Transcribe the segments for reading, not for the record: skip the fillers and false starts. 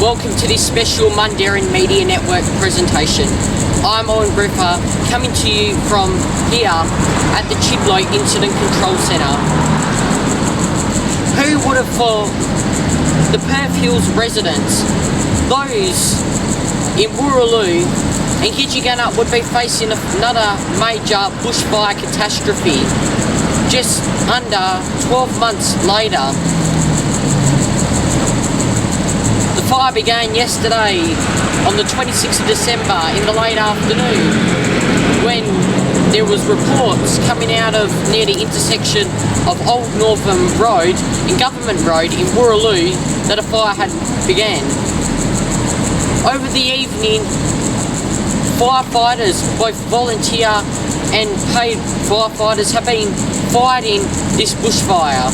Welcome to this special Mundaring Media Network presentation. I'm Owen Briffa, coming to you from here at the Chidlow Incident Control Centre. Who would have thought the Perth Hills residents, those in Wooroloo and Gidgee would be facing another major bushfire catastrophe just under 12 months later. The fire began yesterday on the 26th of December in the late afternoon when there was reports coming out of near the intersection of Old Northam Road and Government Road in Wooroloo that a fire had began. Over the evening, firefighters, both volunteer and paid firefighters, have been fighting this bushfire.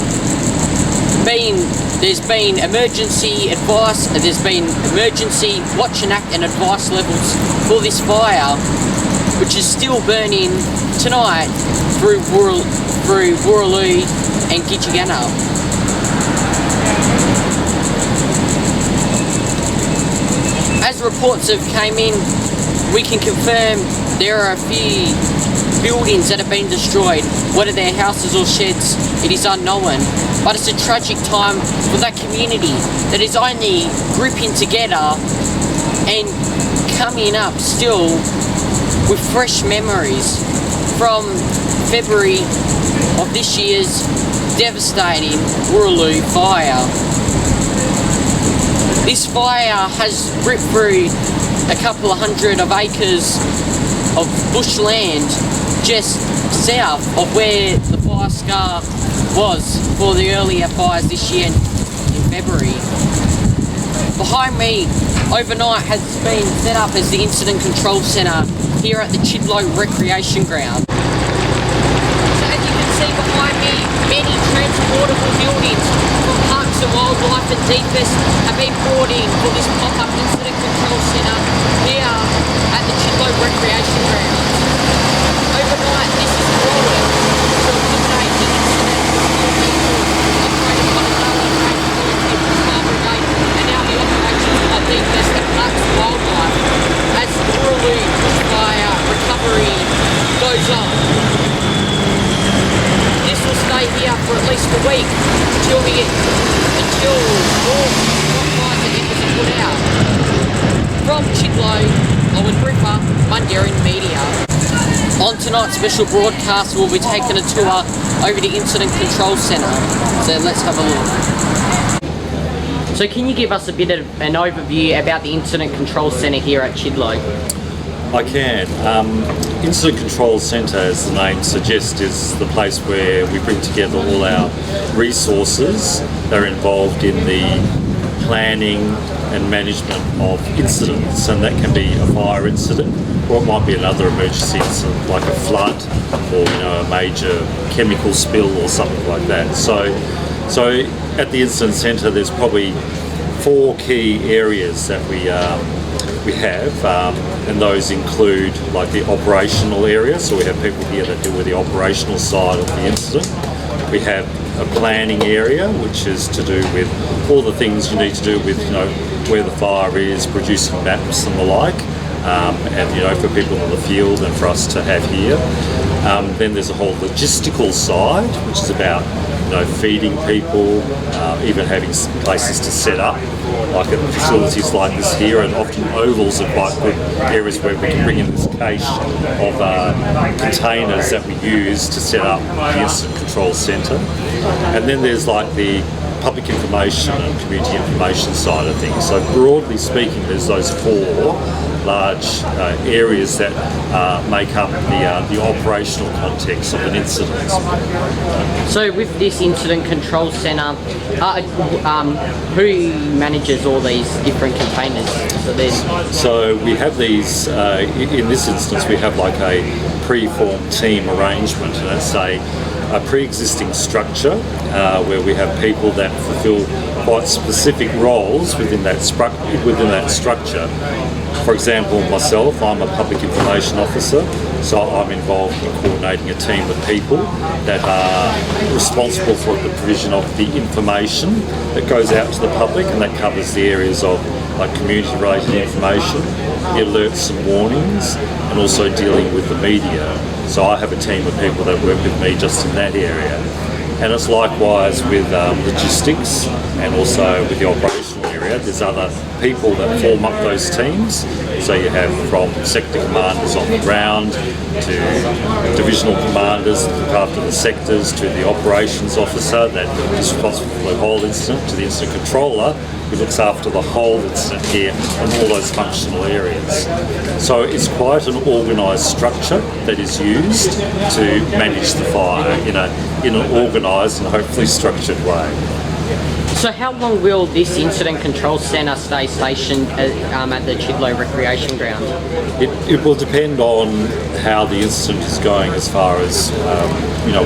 There's been emergency advice, there's been emergency watch and act and advice levels for this fire, which is still burning tonight through Wooroloo and Gidgee. As reports have came in, we can confirm there are a few buildings that have been destroyed. Whether they're houses or sheds, it is unknown. But it's a tragic time for that community that is only gripping together and coming up still with fresh memories from February of this year's devastating Wooroloo fire. This fire has ripped through a couple of hundred of acres of bushland just south of where the fire scar was for the earlier fires this year in February. Behind me overnight has been set up as the Incident Control Centre here at the Chidlow Recreation Ground. So as you can see behind me, many transportable buildings from Parks and Wildlife and DFS have been brought in for this pop-up Incident Control Centre here at the Chidlow Recreation Ground. Overnight, this is growing to accommodate the incident people operated by the Fire Brigade and now the operations by DFS and Parks and Wildlife as the Wooroloo bushfire recovery goes on. This will stay here for at least a week until more fire is put out. From Chidlow, Owen Briffa, Mundaring Media. On tonight's special broadcast, we'll be taking a tour over the Incident Control Centre. So let's have a look. So can you give us a bit of an overview about the Incident Control Centre here at Chidlow? I can. Incident Control Centre, as the name suggests, is the place where we bring together all our resources that are involved in the planning and management of incidents, and that can be a fire incident, or it might be another emergency incident like a flood or a major chemical spill or something like that. So at the Incident Centre there's probably 4 key areas that we have, and those include like the operational area, so we have people here that deal with the operational side of the incident. We have a planning area, which is to do with all the things you need to do with where the fire is, producing maps and the like, and for people in the field and for us to have here. Then there's a whole logistical side, which is about feeding people, even having places to set up, like at facilities like this here, and often ovals are quite good areas where we can bring in this cache of containers that we use to set up the Incident Control Centre. And then there's like the public information and community information side of things. So broadly speaking, there's those 4 large areas that make up the operational context of an incident. So with this Incident Control Centre, who manages all these different containers? So we have these, in this instance we have like a pre-formed team arrangement, and it's a pre-existing structure where we have people that fulfil quite specific roles within that structure. For example, myself, I'm a public information officer, so I'm involved in coordinating a team of people that are responsible for the provision of the information that goes out to the public, and that covers the areas of like community-related information. He alerts some warnings, and also dealing with the media. So I have a team of people that work with me just in that area. And it's likewise with logistics and also with the operational area. There's other people that form up those teams. So you have from sector commanders on the ground to divisional commanders that look after the sectors, to the operations officer that is responsible for the whole incident, to the incident controller who looks after the whole incident here and all those functional areas. So it's quite an organised structure that is used to manage the fire in an organised and hopefully structured way. So how long will this Incident Control Centre stay stationed at the Chidlow Recreation Ground? It will depend on how the incident is going as far as,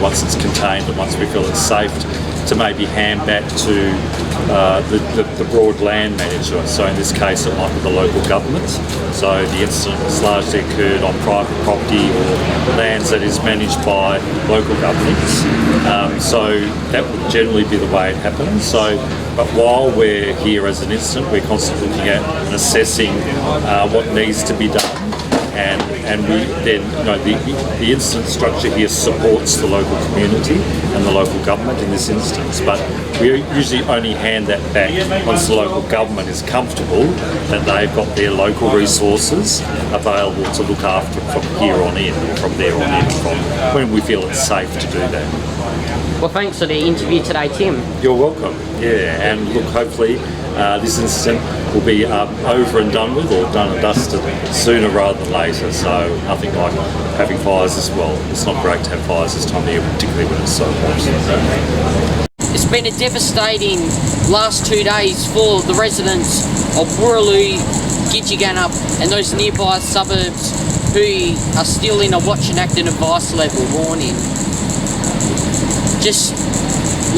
once it's contained and once we feel it's safe to maybe hand back to the broad land manager. So in this case it might be the local government. So the incident has largely occurred on private property or lands that is managed by local governments. So that would generally be the way it happens. But while we're here as an incident, we're constantly looking at and assessing what needs to be done. And we then, the incident structure here supports the local community and the local government in this instance. But we usually only hand that back once the local government is comfortable that they've got their local resources available to look after it from here on in, or from there on in, from when we feel it's safe to do that. Well, thanks for the interview today, Tim. You're welcome. Yeah, and look, hopefully this incident will be over and done with, or done and dusted sooner rather than later. So nothing like having fires as well. It's not great to have fires this time of year, particularly when it's so hot. It's been a devastating last 2 days for the residents of Wooroloo, Gidgegannup and those nearby suburbs who are still in a watch and act and advice level warning. Just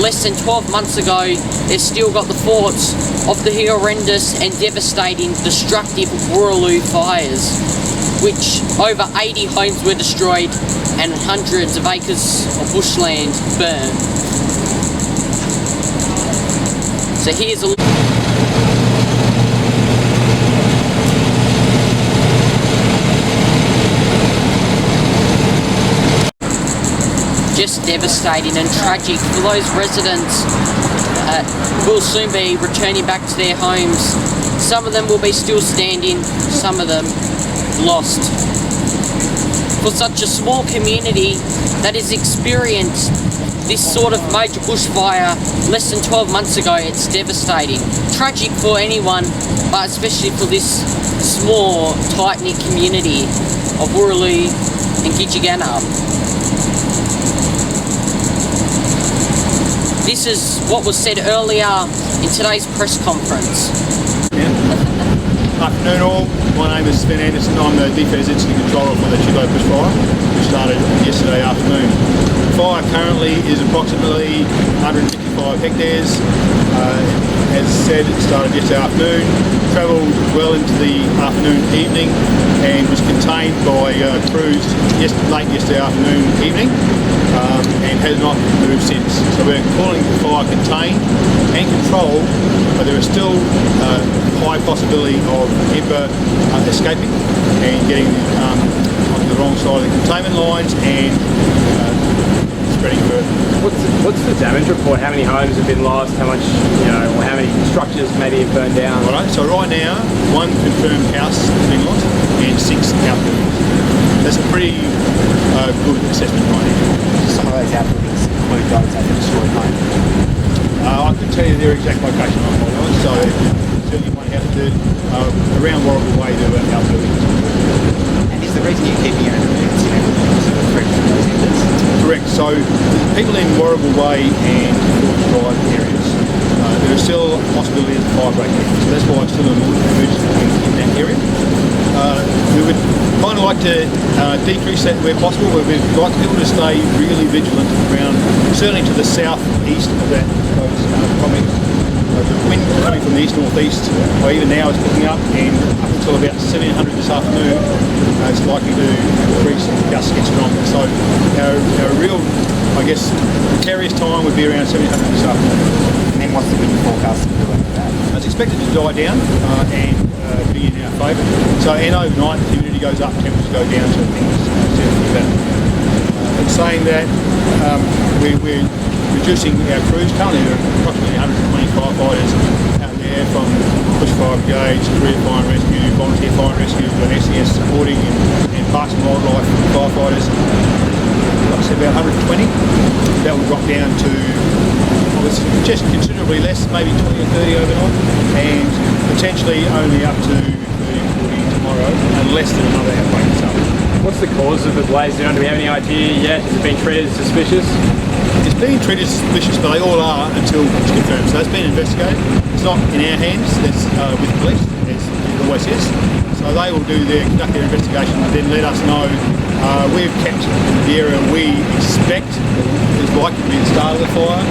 less than 12 months ago, they've still got the thoughts of the horrendous and devastating, destructive Wooroloo fires, which over 80 homes were destroyed and hundreds of acres of bushland burned. So here's a just devastating and tragic for those residents. Will soon be returning back to their homes. Some of them will be still standing, some of them lost. For such a small community that has experienced this sort of major bushfire less than 12 months ago, it's devastating. Tragic for anyone, but especially for this small, tight-knit community of Wooroloo and Gidgegannup. This is what was said earlier in today's press conference. Afternoon all, my name is Sven Anderson. I'm the DFES Incident Controller for the Chidlow Bushfire, which started yesterday afternoon. The fire currently is approximately 155 hectares. As said, it started yesterday afternoon, travelled well into the afternoon evening and was contained by crews late yesterday afternoon evening and has not moved since. So we're calling the fire contained and controlled, but there is still a high possibility of ember escaping and getting on the wrong side of the containment lines and spreading further. What's the damage report? How many homes have been lost? How much, or how many structures maybe have burned down? Right, so right now, 1 confirmed house has been lost and 6 outbuildings. That's a pretty good assessment right now. Some of those outbuildings include those that have destroyed homes. I can tell you their exact location on my line, so certainly one have to around Wooroloo Way to outbuildings. And is the reason you're keeping it sort of fresh from those areas? Correct. So people in Wooroloo Way and Forge Drive areas, there is still a possibility of fire breaking. So that's why it's still an emergency in that area. We would kind of like to decrease that where possible. We'd like people to stay really vigilant around, certainly to the southeast of that. The wind coming from the east-northeast, or even now, is picking up, and up until about 1700 this afternoon, it's likely to increase and gusts get stronger. So our real, precarious time would be around 1700 this afternoon. And then what's the wind forecast for that? It's expected to die down and be in our favour. So, and overnight the humidity goes up, temperatures go down, so things settle for that. It's saying that we're reducing our crews. Currently there are approximately 120 firefighters out there from bushfire brigades, career fire and rescue, volunteer fire and rescue, we've got SES supporting and parks and wildlife firefighters. Like I said, about 120. That will drop down to just considerably less, maybe 20 or 30 overnight, and potentially only up to 30 or 40 tomorrow, unless there's another outbreak that's up. What's the cause of the blaze down? Do we have any idea yet? Has it been treated as suspicious? It's being treated as suspicious, but they all are until it's confirmed. So it's been investigated. It's not in our hands. It's with police, as it always is. So they will conduct their investigation and then let us know. We've kept the area we expect is likely to be the start of the fire.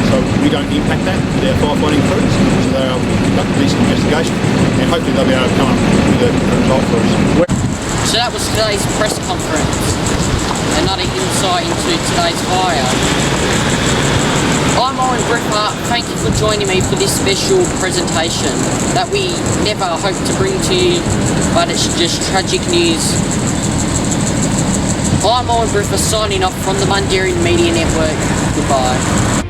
So we don't impact that with our firefighting crews. So they'll conduct a decent investigation and hopefully they'll be able to come up with a result for us. So that was today's press conference. Another insight into today's fire. I'm Owen Briffa. Thank you for joining me for this special presentation that we never hoped to bring to you, but it's just tragic news. I'm Owen Briffa signing off from the Mundaring Media Network. Goodbye.